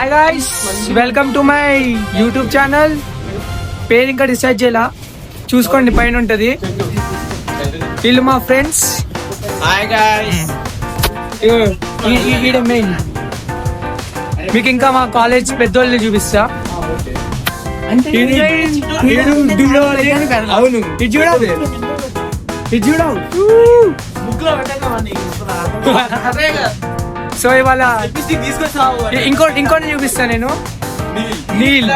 Hi guys, welcome to my YouTube channel. పేరు ఇంకా decide చేయాల, చూసుకోండి పైన ఉంటుంది. వీళ్ళు మా ఫ్రెండ్స్. Hi guys. ఈడ మెయిన్. మీకు ఇంకా మా కాలేజ్ పెద్దోళ్ళు చూపిస్తా. అవును, ఇది చూడవు, ఇది చూడవు. సో ఇవాళ ఇంకోటి చూపిస్తా నేను. నీల్.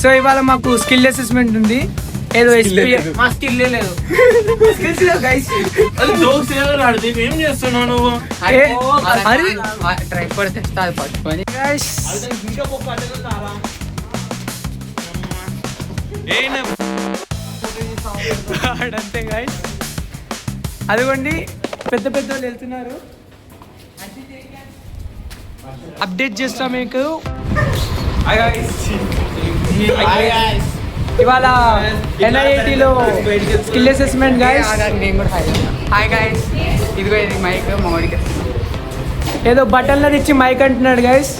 సో ఇవాళ మాకు స్కిల్ అసెస్మెంట్ ఉంది. ఏదో మా స్కిల్ లేదు. ఏం చేస్తున్నావు నువ్వు? అంతే గైస్. అదిగోండి పెద్ద పెద్ద వాళ్ళు వెళ్తున్నారు. అప్డేట్ చేస్తా మీకు. ఇవాళ NIITలో skill assessment guys. Hi guys, ఇదిగో ఇది మైక్ మామిడికి ఏదో బటన్లో ఇచ్చి మైక్ అంటున్నాడు గైస్.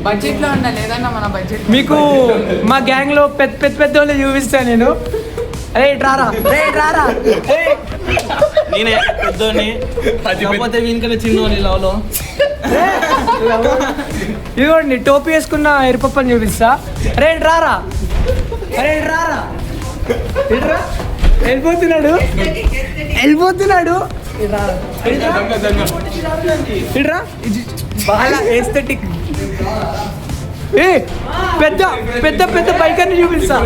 బడ్జెట్లో ఉండాలి, లేదన్నా మన బడ్జెట్. మీకు మా గ్యాంగ్ లో పెద్ద వాళ్ళు చూపిస్తా నేను. అరే రారా, రారా. నేనే పెద్దోని, కాకపోతే వీనికన్నా చిన్నోని లవ్లో. ఇదిగోండి టోపీ వేసుకున్న ఎరుపప్పని చూపిస్తా. అరే రారా, అరే రారా. వెళ్ళిపోతున్నాడు. ఇడ్రా, బాగా ఎస్థెటిక్. ఏ పెద్ద పెద్ద పెద్ద బైకర్ని చూపిస్తా.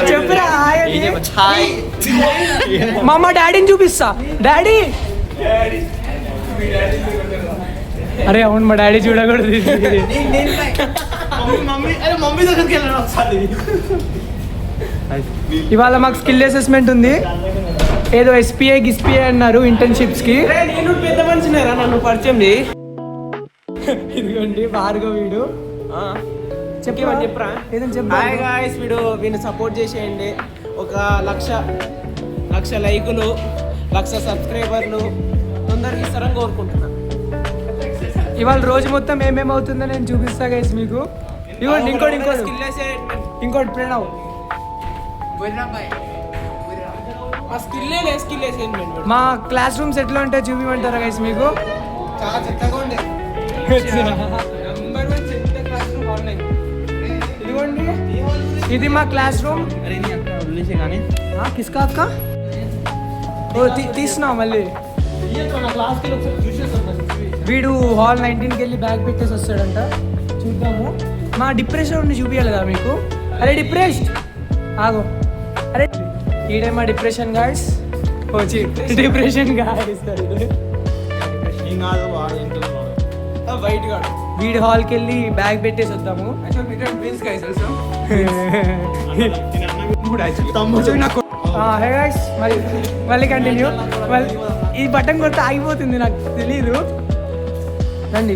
చెప్పురా. మా అమ్మ డాడీని చూపిస్తా. డాడీ. అరే అవును, మా డాడీ చూడకూడదు. ఇవాళ మాకు స్కిల్ అసెస్మెంట్ ఉంది. ఏదో SPI అన్నారు ఇంటర్న్షిప్స్ కి. నేను పెద్ద మనిషినేరా, నన్ను పరిచయం చేయి. ఇదిగోండి భార్గవ్ వీడు. చెప్పరా? హాయ్ గాయ్స్, వీడిని సపోర్ట్ చేసేయండి. ఒక లక్ష లైకులు, 1,00,000 సబ్స్క్రైబర్లు తొందరగా ఇస్తారని కోరుకుంటున్నా. ఇవాళ రోజు మొత్తం ఏమేమి అవుతుందో నేను చూపిస్తా గైస్ మీకు. ఇవ్వండి ఇంకోటి ప్రణవ్. మా క్లాస్ రూమ్స్ ఎట్లా ఉంటాయో చూపిమంటారా గైస్ మీకు. చాలా చెత్తగా ఉండే. ఇదిగోండి, ఇది మా క్లాస్ రూమ్. కానీ కిస్కా అక్క తీసినా మళ్ళీ. వీడు హాల్ 19కి వెళ్ళి బ్యాగ్ పెట్టేసి వస్తాడంట. చూద్దాము. మా డిప్రెషన్ ఉండి చూపించాలి కదా మీకు. అరే డిప్రెషన్ ఆగో. అరే ఈడే మా డిప్రెషన్ గాయ్స్. వచ్చి డిప్రెషన్ గాయ్స్. వైట్ గా వీడి హాల్కి వెళ్ళి బ్యాగ్ పెట్టేసి వద్దాము. హే గాయ్స్, మళ్ళీ కంటిన్యూ. ఈ బటన్ కొడితే ఆగిపోతుంది, నాకు తెలీదు. రండి,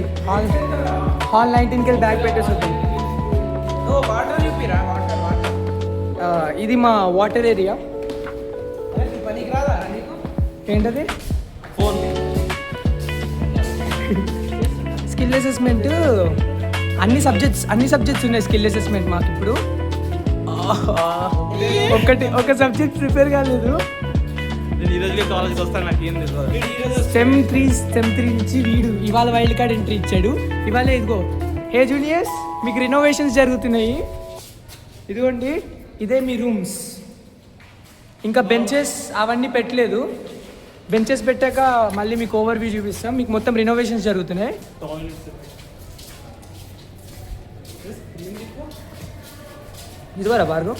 హాల్ 19కి వెళ్ళి బ్యాగ్ పెట్టేసి వద్దాం. ఇది మా వాటర్ ఏరియా. ఏంటది? స్కిల్ అసెస్మెంట్ అన్ని సబ్జెక్ట్స్ ఉన్నాయి. స్కిల్ అసెస్మెంట్ మాకు ఇప్పుడు ఒక సబ్జెక్ట్ ప్రిపేర్ కాలేదు. సెమ్ త్రీ నుంచి వీడు ఇవాళ వైల్డ్ కార్డ్ ఎంట్రీ ఇచ్చాడు. ఇవాళ ఇదిగో, హే జూనియర్స్ మీకు రినోవేషన్స్ జరుగుతున్నాయి. ఇదిగోండి, ఇదే మీ రూమ్స్. ఇంకా బెంచెస్ అవన్నీ పెట్టలేదు. బెంచెస్ పెట్టాక మళ్ళీ మీకు ఓవర్ వ్యూ చూపిస్తాం. మీకు మొత్తం రినోవేషన్స్ జరుగుతున్నాయి. ఇదివరా భార్గవ్.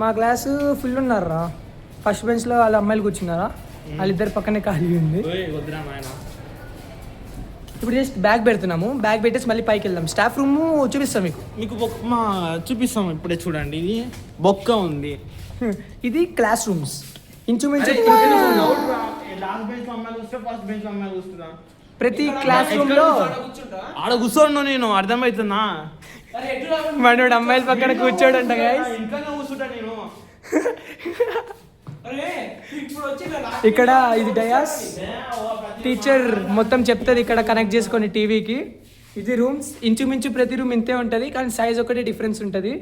మా క్లాసు ఫుల్ ఉన్నారా. ఫస్ట్ బెంచ్లో వాళ్ళ అమ్మాయిలు కూర్చున్నారా, వాళ్ళిద్దరు పక్కనే ఖాళీ ఉంది. ఇప్పుడు జస్ట్ బ్యాగ్ పెడుతున్నాము. బ్యాగ్ పెట్టేసి మళ్ళీ పైకి వెళ్దాం. స్టాఫ్ రూమ్ చూపిస్తాం మీకు చూపిస్తాం. ఇప్పుడే చూడండి, ఇది బొక్క ఉంది. ఇది క్లాస్ రూమ్స్. ఇంచుమించు ప్రతి క్లాస్ రూమ్ లో ఆడ కూర్చోండు. నేను అర్థమవుతున్నా మనోడు అమ్మాయిల పక్కన కూర్చోడంట గైస్. ఇంకా కూర్చుంటా నేను. ఇక్కడ ఇది డయాస్, టీచర్ మొత్తం చెప్తుంది ఇక్కడ కనెక్ట్ చేసుకొని టీవీకి. ఇది రూమ్స్, ఇంచుమించు ప్రతి రూమ్ ఇంతే ఉంటుంది, కానీ సైజ్ ఒకటి డిఫరెన్స్ ఉంటుంది.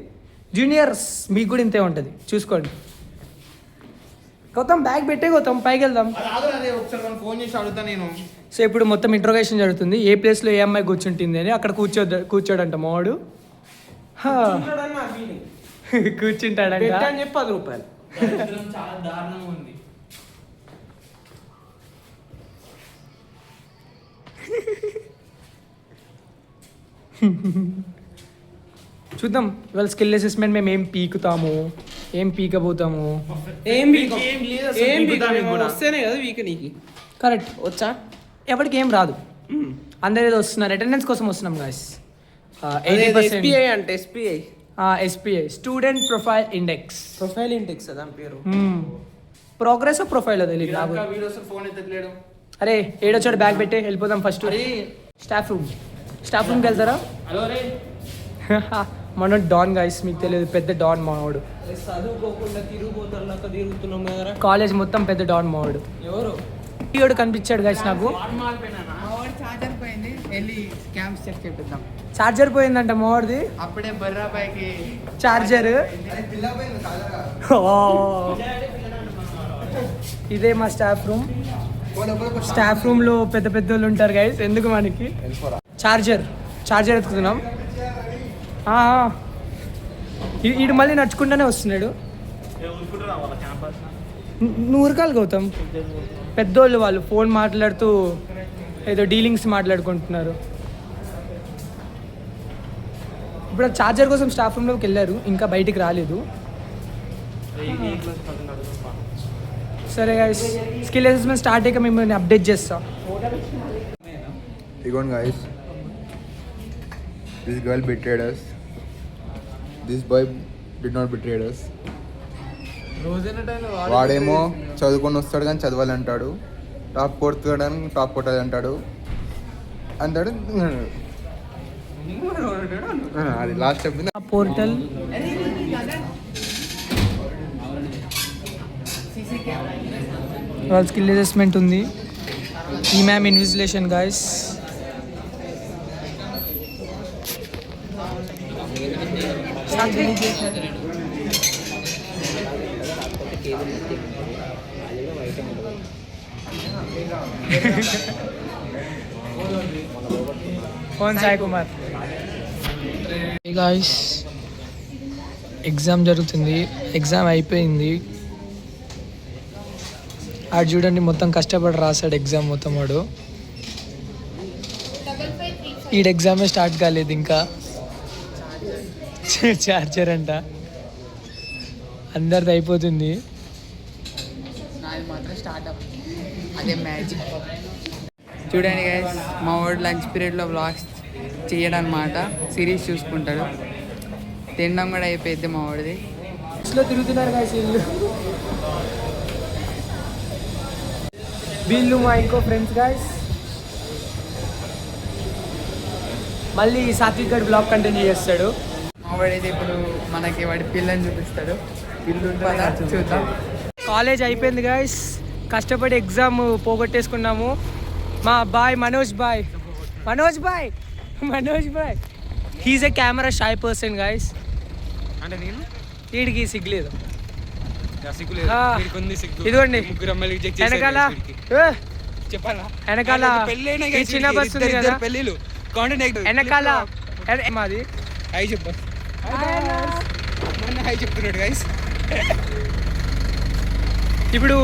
జూనియర్స్ మీకు కూడా ఇంతే ఉంటుంది, చూసుకోండి. గౌతమ్ బ్యాగ్ పెట్టే గౌతమ్, పైకి వెళ్దాం. ఒకసారి ఫోన్ చేసి అడుగుతా నేను. సో ఇప్పుడు మొత్తం ఇంట్రోగేషన్ జరుగుతుంది, ఏ ప్లేస్లో ఏ అమ్మాయి కూర్చుంటుంది అని. అక్కడ కూర్చోడంట మావాడు. కూర్చుంటాడంట అని చెప్పి 10 రూపాయలు. చాలా దారుణంగా ఉంది. చూద్దాం ఇవాళ స్కిల్ అసెస్మెంట్ మేము ఏం పీకుతాము, ఏం పీకబోతాము. వస్తేనే కదా వీక్ నీకు. కరెక్ట్, వచ్చా? ఎవరికి ఏం రాదు, అందరు ఏదో వస్తున్నారు, అటెండెన్స్ కోసం వస్తున్నాం గాయస్. SPI అంటే SPI student profile index. Profile index దాని పేరు. ప్రోగ్రెస్ ప్రొఫైల్ తెలియదు నాకు. ఫోన్ ఎత్తట్లేడు. అరే ఏడొచ్చాడు, బ్యాగ్ పెట్టే వెళ్ళిపోదాం ఫస్ట్. స్టాఫ్ రూమ్కి వెళ్తారా? హలో రే. మన డాన్ గాయస్, మీకు తెలియదు, పెద్ద డాన్ మావాడు. చదువుకోకుండా తిరుగుతున్నాం కదా. కాలేజ్ మొత్తం పెద్ద డాన్ మావాడు. ఎవరు? ఈడు కనిపించాడు గాయస్ నాకు. చార్జర్ పోయింది, వెళ్ళి క్యాంప్స్ చెక్ చేపిద్దాం. చార్జర్ పోయిందంట మావాడిది. అప్పుడే బర్రాబాయికి చార్జర్. ఇదే మా స్టాఫ్ రూమ్ లో పెద్ద పెద్ద వాళ్ళు ఉంటారు గైస్. ఎందుకు మనకి చార్జర్ ఎత్తుకుతున్నాం. ఈడు మళ్ళీ నడుచుకుంటూనే వస్తున్నాడు. నూరకాలు గౌతమ్, పెద్దోళ్ళు వాళ్ళు ఫోన్ మాట్లాడుతూ ఏదో డీలింగ్స్ మాట్లాడుకుంటున్నారు. ఇప్పుడు చార్జర్ కోసం స్టాఫ్ రూమ్లోకి వెళ్ళారు, ఇంకా బయటికి రాలేదు. సరే గైస్, స్కిల్ అసెస్మెంట్ స్టార్ట్ అయ్యాక మిమ్మల్ని అప్డేట్ చేస్తాం. ఇగోండి guys, this girl betrayed us, this boy did not betray us. వాడేమో చదువుకొని వస్తాడు కానీ చదవాలి అంటాడు, టాప్ కొడుతాడని టాప్ కొట్టాలి అంటాడు. అది లాస్ట్ స్టెప్. పోర్టల్ వాళ్ళ స్కిల్ అసెస్మెంట్ ఉంది. ఈ ma'am invigilation guys. Phone Sai Kumar. Guys exam జరుగుతుంది, ఎగ్జామ్ అయిపోయింది. ఆడు చూడండి మొత్తం కష్టపడి రాశాడు ఎగ్జామ్ మొత్తం. వాడు ఈ ఎగ్జామే స్టార్ట్ కాలేదు ఇంకా. చార్జర్ అంట, అందరిది అయిపోతుంది. నాది మాత్రం స్టార్ట్ అప్, అదే మ్యాజిక్. చూడండి గైస్, మా వాడు లంచ్ పీరియడ్లో వ్లాగ్స్ చేయడనమాట, సిరీస్ చూసుకుంటాడు. తినడం కూడా అయిపోయింది మా వాడిది. బస్సులో తిరుగుతున్నారు గాయస్ వీళ్ళు మా ఇంకో ఫ్రెండ్స్ గాయస్. మళ్ళీ సాత్విక్ గడ్ బ్లాగ్ కంటిన్యూ చేస్తాడు. మా వాడైతే ఇప్పుడు మనకి వాడి పిల్లని చూపిస్తాడు. చూద్దాం. కాలేజ్ అయిపోయింది గాయస్, కష్టపడి ఎగ్జామ్ పోగొట్టేసుకున్నాము. మా boy Manoj boy he's a camera shy person guys. అంటే నేను వీడికి సిగ్గులేదు. ఇదిగోండి వెనకాల ఈ చిన్న బస్ ఉంది కదా, వెనకాల మాది. చెప్తున్నాడు గైస్. ఇప్పుడు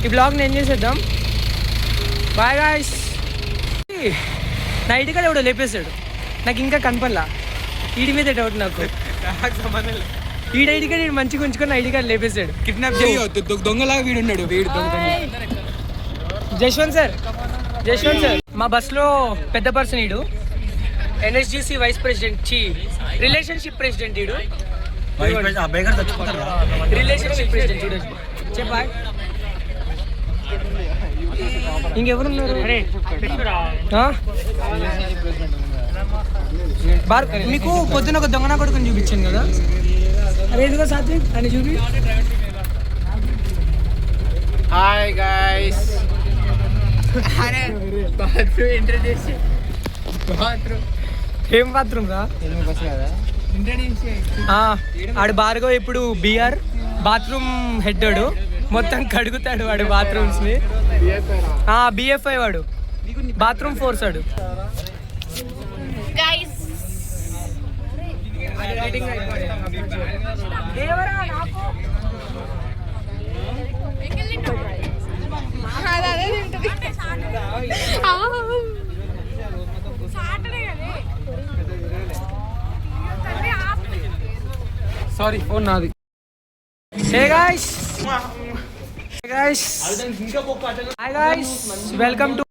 ఈ బ్లాగ్ని ఏం చేసేద్దాం. Bye guys. నా ఐడి కార్డ్ ఎవడో లేపేశాడు, నాకు ఇంకా కనపడలా. ఈడి మీద డౌట్ నాకు. ఈడ ఐడి కార్డ్ ఈడు మంచిగా ఉంచుకొని ఐడి కార్డ్ లేపేశాడు. కిడ్నాప్ చేయొద్దు, దొంగలాగా వీడు ఉన్నాడు. జశ్వంత్ సార్ మా బస్లో పెద్ద పర్సన్ ఈడు. NSGC vice president, relationship president ఈడు. రిలేషన్షిప్ ప్రెసిడెంట్ చూడు. చెప్పా ఇంకెవరున్నారు? మీకు పొద్దున ఒక దొంగన కొడుకుని చూపించాను కదా, అరే ఇదిగో సాత్విక్ అని చూపి. Hi guys. అరే బాత్రూమ్ ఇంట్రడ్యూస్ బాత్రూమ్ ఏం బాత్రూమ్ రా? ఆడు భార్గవ్ ఇప్పుడు బిఆర్ బాత్రూమ్ హెడ్ వాడు, మొత్తం కడుగుతాడు వాడు బాత్రూమ్స్ ని. బిఎఫ్ఐ వాడు బాత్రూమ్ ఫోర్స్ వాడు. సారీ ఫోన్ నాది. Hey guys, hi guys, welcome to